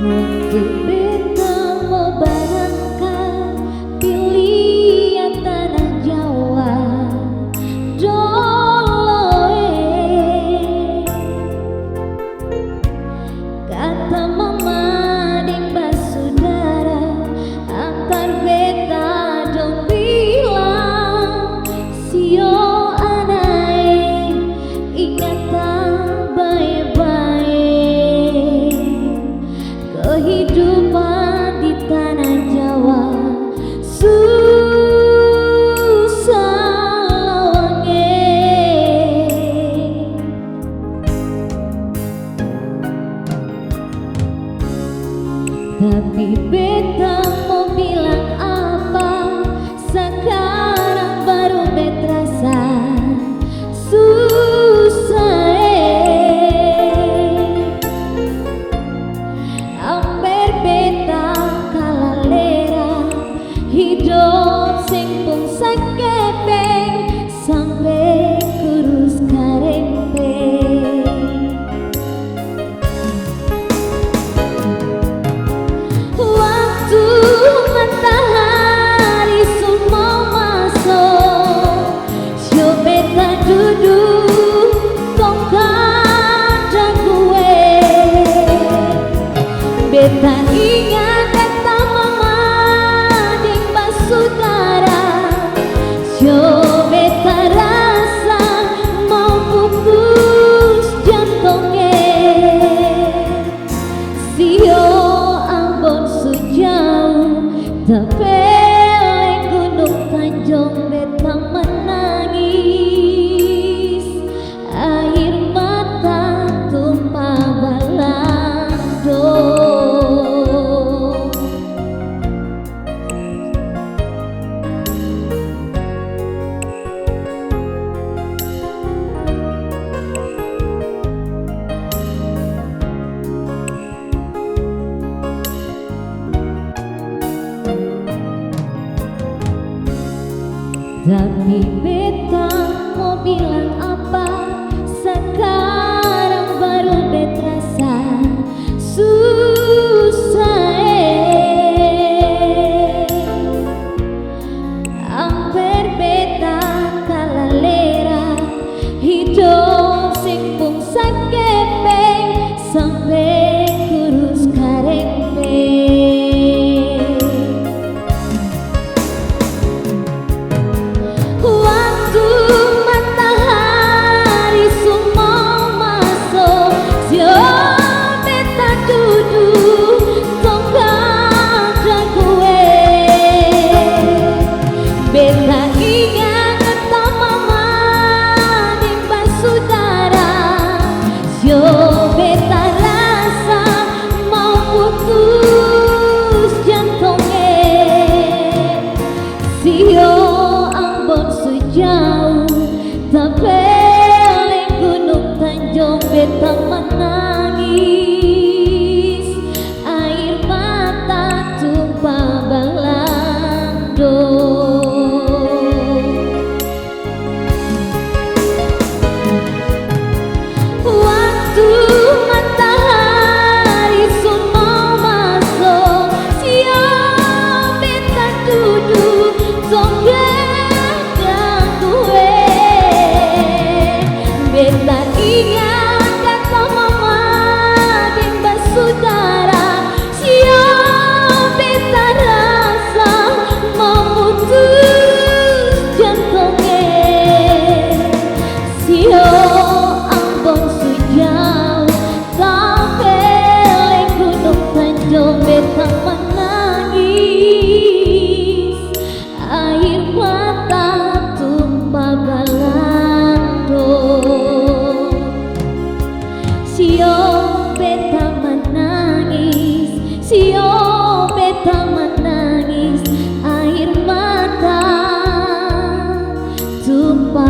Waktu beta mau barangkali pilih tanah Jawa doloe, kata mama ding basudara antar beta dong bilang sio anai ingatan baik-baik kehidupan di tanah Jawa susah lawange, tapi beta mau bilang apa sekarang baru beta rasa susah amper beta kalalera hidup sing pun sakepeng sampai kurus karempeng. Waktu matahari semua masuk, sio beta duduk tongkat gue. Beta ingat kata mama ding basudara, sio beta rasa mau putus jantungnya. Sio Ambon sejauh tapi gunung Tanjung beta menangis, air mata tumpah balado. Tapi beta mau bilang apa sekarang baru beta rasa susah amper beta kalalera hidup sing pun sakepeng sampai kurus karempeng. Beta ingat kata mama ding basudara, sio beta rasa mau putus jantungnya. Sio Ambon sejauh tapi gunung Tanjung beta menangis, air mata tumpah balado. Beta ingat kata mama ding basudara, sio beta rasa mau putus jantungnya. Sio Ambon sejauh sampai gunung Tanjung beta menangis, air mata tumpah balado. Sio beta menangis, sio beta menangis, air mata tumpah